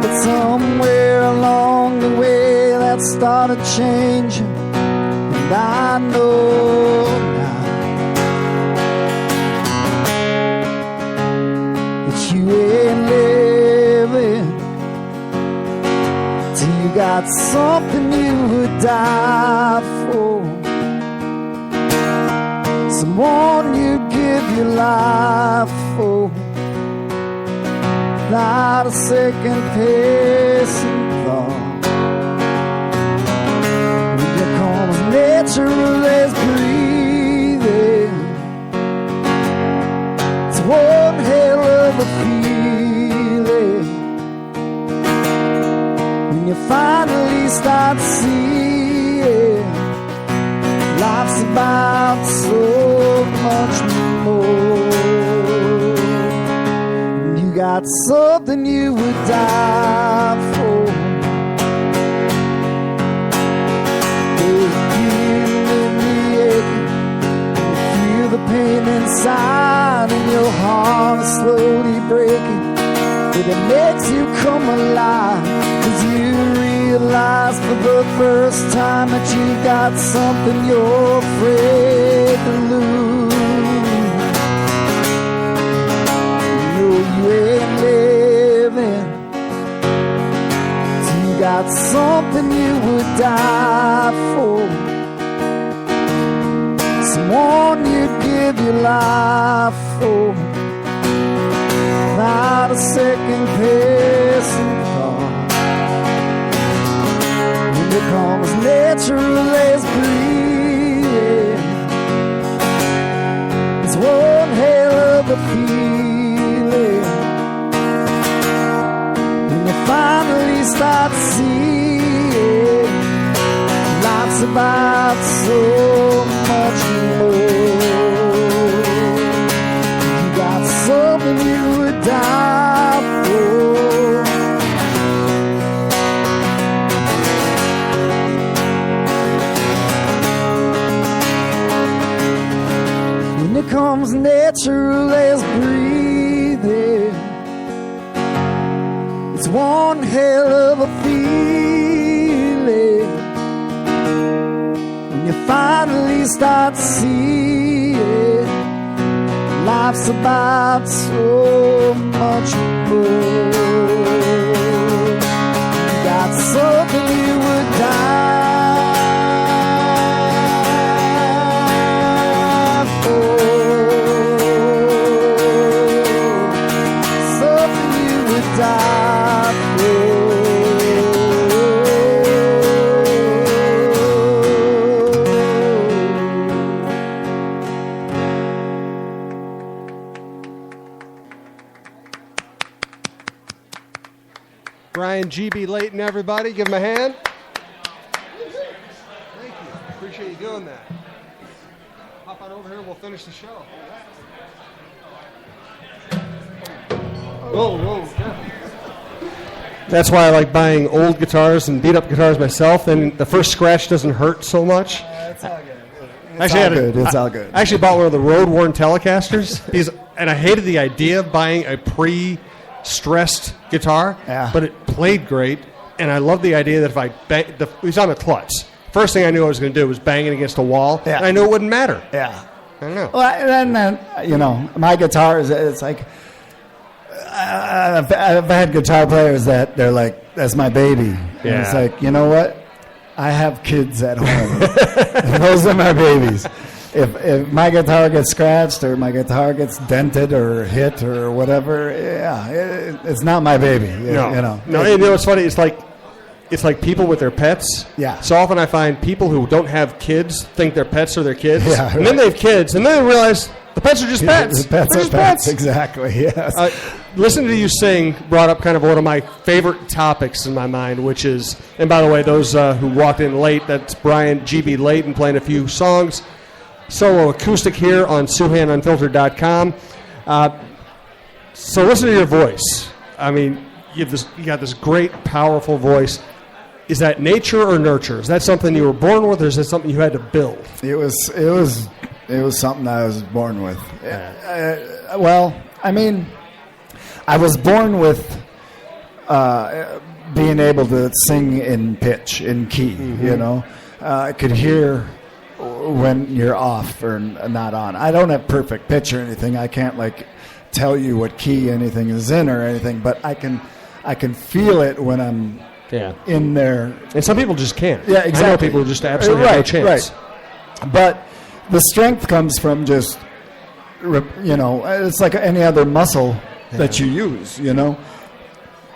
S1: But somewhere along the way that started changing, and I know now that you ain't living till you got something you would die for, someone you give your life for, not a second pacing thought. When you come as natural as breathing, it's one hell of a feeling when you finally start seeing life's about so much more. You got something you would die for. You feel the pain inside, and your heart is slowly breaking, but it makes you come alive, 'cause you realize for the first time that you got something you're afraid to lose. You know you ain't living, so you got something you would die for, someone you'd give your life for, without a second passing thought. When it comes natural as breathing, it's one hell of a feeling. When you finally start seeing life's about so much more. You got something you would die for. When it comes natural as breathing, it's one hell of a feeling. When you finally start seeing life's about so much more. You got something you would die for. Something you would die for.
S2: Brian G.B Leighton, everybody. Give him a hand. Thank you. Appreciate you doing that. Hop on over here and we'll finish the show. Whoa. That's why I like buying old guitars and beat-up guitars myself, and the first scratch doesn't hurt so much.
S1: It's all good.
S2: It's
S1: all good.
S2: I actually bought one of the road-worn Telecasters, and I hated the idea of buying a pre-stressed guitar, but it played great, and I love the idea that if I bang, it was on a klutz. First thing I knew I was going to do was bang it against a wall, and I knew it wouldn't matter.
S1: Yeah.
S2: I don't know.
S1: Well, and then, my guitar it's like, I've had guitar players that they're like, that's my baby. And it's like, you know what? I have kids at home. Those are my babies. If my guitar gets scratched or my guitar gets dented or hit or whatever, it's not my baby.
S2: No, you know what's funny? It's like people with their pets.
S1: Yeah.
S2: So often I find people who don't have kids think their pets are their kids.
S1: Yeah, right.
S2: And then they have kids, and then they realize the pets are just pets.
S1: The pets are pets. Exactly, yes.
S2: Listening to you sing brought up kind of one of my favorite topics in my mind, which is, and by the way, those who walked in late, that's Brian G.B Leighton playing a few songs. Solo acoustic here on SOUHAN-UNFILTERED.com. So listen to your voice. I mean, you got this great, powerful voice. Is that nature or nurture? Is that something you were born with, or is that something you had to build?
S1: It was something I was born with. Well, I mean, I was born with being able to sing in pitch, in key. Mm-hmm. I could hear when you're off or not on. I don't have perfect pitch or anything. I can't tell you what key anything is in or anything, but I can feel it when I'm in there.
S2: And some people just can't.
S1: Yeah, exactly.
S2: I know people who just absolutely have no chance.
S1: Right. But the strength comes from just, it's like any other muscle that you use, You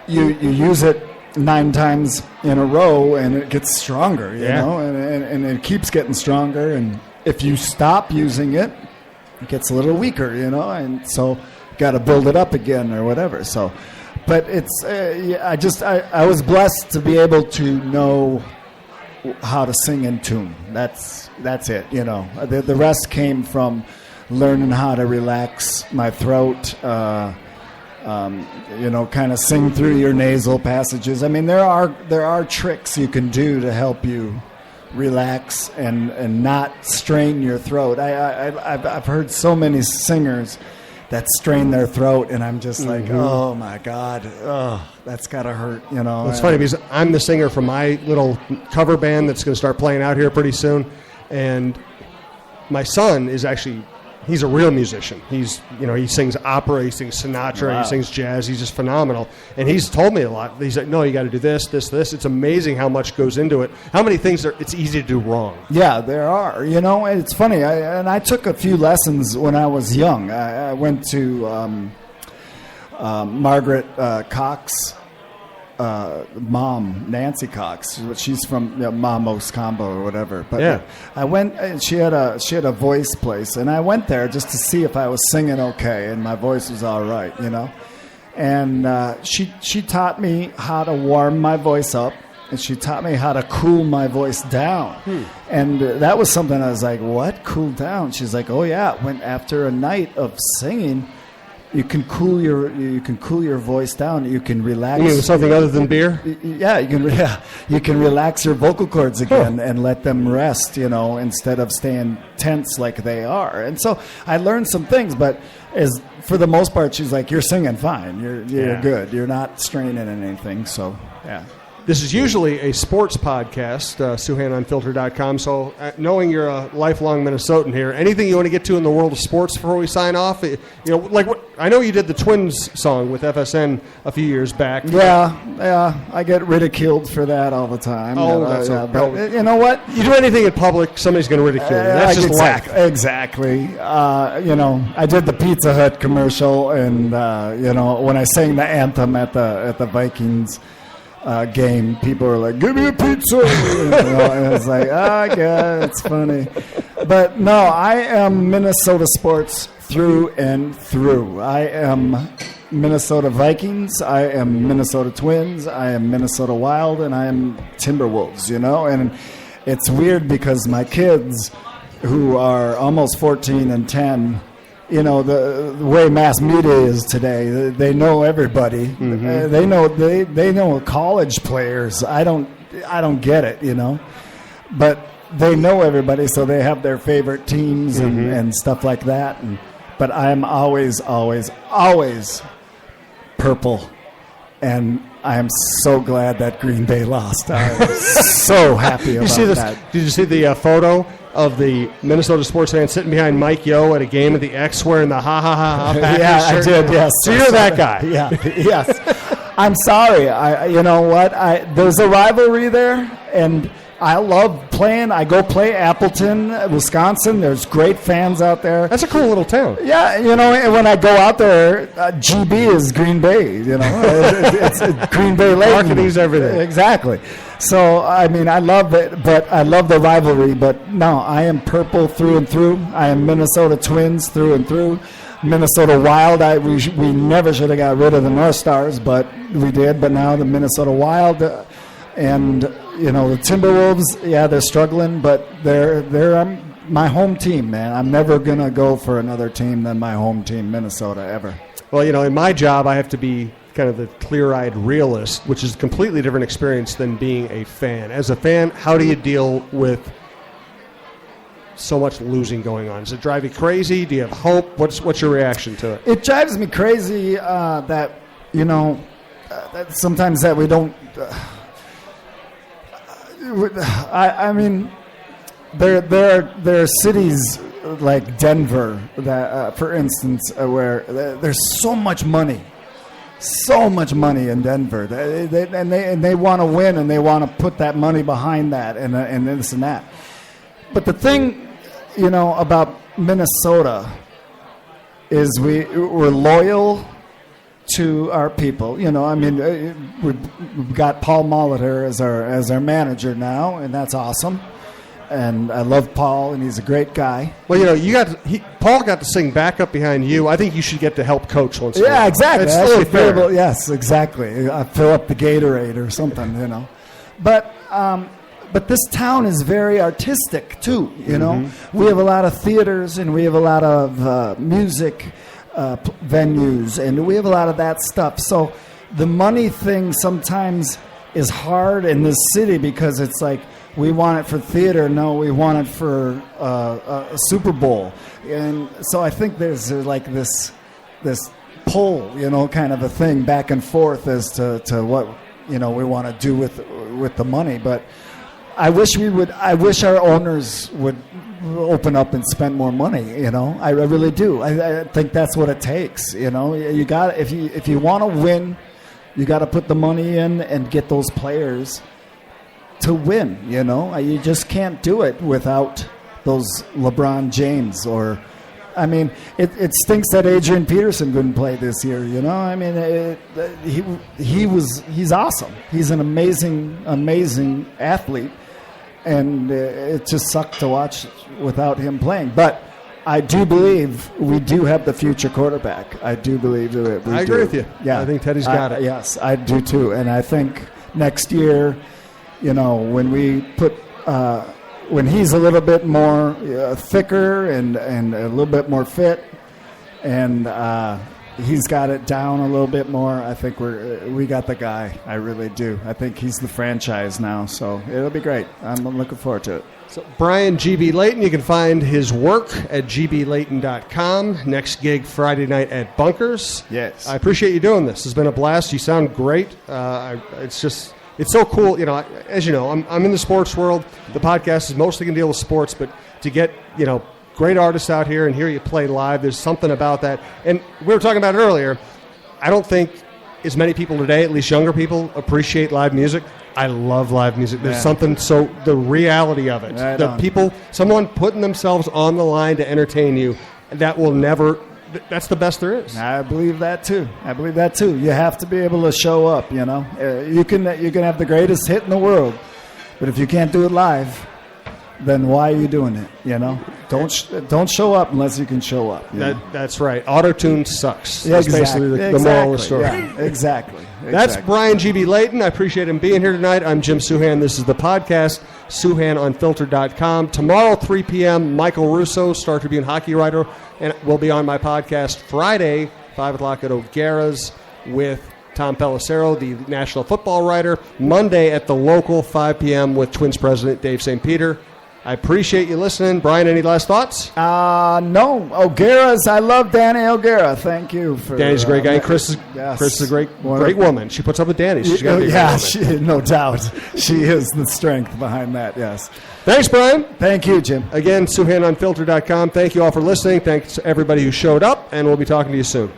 S1: use it 9 times in a row and it gets stronger, you know, and it keeps getting stronger. And if you stop using it, it gets a little weaker, and so got to build it up again or whatever. So, but it's, I was blessed to be able to know how to sing in tune. That's it, The rest came from learning how to relax my throat, kind of sing through your nasal passages. I mean, there are tricks you can do to help you relax and not strain your throat. I've heard so many singers that strain their throat, and I'm just like, oh my God, that's gotta hurt, you know.
S2: It's funny because I'm the singer for my little cover band that's going to start playing out here pretty soon, and my son is actually, he's a real musician. He's, you know, he sings opera, he sings Sinatra,
S1: Wow.
S2: he sings jazz. He's just phenomenal, and he's told me a lot. He's like, no, you got to do this. It's amazing how much goes into it. How many things it's easy to do wrong.
S1: Yeah, there are. You know, and it's funny. I took a few lessons when I was young. I went to Margaret Cox, mom, Nancy Cox. She's from Mamos Combo or whatever. But
S2: yeah.
S1: I went. And she had a voice place, and I went there just to see if I was singing okay, and my voice was all right. You know, and she taught me how to warm my voice up. And she taught me how to cool my voice down. And that was something I was like, what? Cool down? She's like, oh, yeah. When after a night of singing, you can cool your voice down. You can relax.
S2: You mean something other than beer?
S1: Yeah, you can relax your vocal cords again and let them rest, you know, instead of staying tense like they are. And so I learned some things, but for the most part, she's like, you're singing fine. You're good. You're not straining anything. So, yeah.
S2: This is usually a sports podcast, SOUHAN-UNFILTERED.com. So knowing you're a lifelong Minnesotan here, anything you want to get to in the world of sports before we sign off? You know, like I know you did the Twins song with FSN a few years back.
S1: Yeah, I get ridiculed for that all the time.
S2: That's
S1: but you know what?
S2: You do anything in public, somebody's going to ridicule you. That's just life.
S1: Exactly. You know, I did the Pizza Hut commercial, and you know, when I sang the anthem at the Vikings game, people were like, give me a pizza. You know, and it's like, oh, God, it's funny. But no, I am Minnesota sports through and through. I am Minnesota Vikings. I am Minnesota Twins. I am Minnesota Wild, and I am Timberwolves, you know. And it's weird because my kids, who are almost 14 and 10, you know, the way mass media is today, they know everybody. They know college players. I don't get it, you know, but they know everybody, so they have their favorite teams and stuff like that. But I am always purple, and I am so glad that Green Bay lost. I'm so happy about that.
S2: Did you see the photo of the Minnesota sports fan sitting behind Mike Yo at a game at the X wearing the ha
S1: yeah,
S2: shirt?
S1: I did, yes.
S2: So you're that guy.
S1: Yeah, yes. I'm sorry. You know what? There's a rivalry there, and I love playing. I go play Appleton, Wisconsin. There's great fans out there.
S2: That's a cool little town.
S1: Yeah, you know, and when I go out there, G.B is Green Bay, you know. it's Green Bay Leighton.
S2: Marketing's everything.
S1: Exactly. So, I mean, I love it, but I love the rivalry. But no, I am purple through and through. I am Minnesota Twins through and through. Minnesota Wild. We never should have got rid of the North Stars, but we did. But now the Minnesota Wild and, you know, the Timberwolves, yeah, they're struggling, but they're my home team, man. I'm never going to go for another team than my home team, Minnesota, ever.
S2: Well, you know, in my job, I have to be kind of the clear-eyed realist, which is a completely different experience than being a fan. As a fan, how do you deal with so much losing going on? Does it drive you crazy? Do you have hope? What's your reaction to it?
S1: It drives me crazy that, you know, that sometimes that we don't... I mean, there are cities like Denver that, for instance, where there's so much money in Denver, they want to win, and they want to put that money behind that, and this and that. But the thing, you know, about Minnesota is we're loyal to our people. You know, I mean, we've got Paul Molitor as our manager now, and that's awesome. And I love Paul, and he's a great guy.
S2: Well, you know, Paul got to sing backup behind you. I think you should get to help coach once in a while.
S1: Yeah, exactly.
S2: It's really fair.
S1: Yes, exactly. I fill up the Gatorade or something, you know. But this town is very artistic too. You know, we have a lot of theaters, and we have a lot of music venues, and we have a lot of that stuff. So the money thing sometimes is hard in this city because it's like, we want it for theater. No, we want it for a Super Bowl. And so I think there's like this pull, kind of a thing back and forth as to what we want to do with the money. But I wish our owners would open up and spend more money. I really do. I think that's what it takes. You got, if you want to win, you got to put the money in and get those players to win. You just can't do it without those LeBron James or. It stinks that Adrian Peterson couldn't play this year. He's awesome. He's an amazing athlete, and it just sucked to watch without him playing. But I do believe we do have the future quarterback. I do believe that we
S2: I agree with you.
S1: Yeah,
S2: I think Teddy's got it.
S1: Yes, I do too. And I think next year, when we put. When he's a little bit more thicker and a little bit more fit, and he's got it down a little bit more, I think we got the guy. I really do. I think he's the franchise now, so it'll be great. I'm looking forward to it.
S2: So Brian G.B. Leighton, you can find his work at gbleighton.com. Next gig Friday night at Bunkers.
S1: Yes.
S2: I appreciate you doing this. It's been a blast. You sound great. It's so cool, as you know, I'm in the sports world. The podcast is mostly going to deal with sports, but to get, great artists out here and hear you play live, there's something about that. And we were talking about it earlier. I don't think as many people today, at least younger people, appreciate live music. I love live music. There's something, the reality of it. Someone putting themselves on the line to entertain you, that will never... That's the best there is.
S1: I believe that too. You have to be able to show up. You can have the greatest hit in the world, but if you can't do it live, then why are you doing it? Don't show up unless you can show up.
S2: That's right. Auto-tune sucks.
S1: Yeah,
S2: that's basically the moral of the story.
S1: Yeah, exactly.
S2: That's Brian G.B. Leighton. I appreciate him being here tonight. I'm Jim Souhan. This is the podcast, SOUHAN-UNFILTERED.com. Tomorrow, 3 p.m., Michael Russo, Star Tribune hockey writer, and will be on my podcast Friday, 5 o'clock at O'Gara's with Tom Pelissero, the national football writer. Monday at the local, 5 p.m. with Twins president Dave St. Peter. I appreciate you listening. Brian, any last thoughts?
S1: No. O'Gara's. I love Danny O'Gara. Thank you.
S2: Danny's a great guy. Chris is a great woman. She puts up with Danny. She's got
S1: no doubt. She is the strength behind that, yes.
S2: Thanks, Brian.
S1: Thank you, Jim.
S2: Again, SOUHAN-UNFILTERED.com. Thank you all for listening. Thanks to everybody who showed up, and we'll be talking to you soon.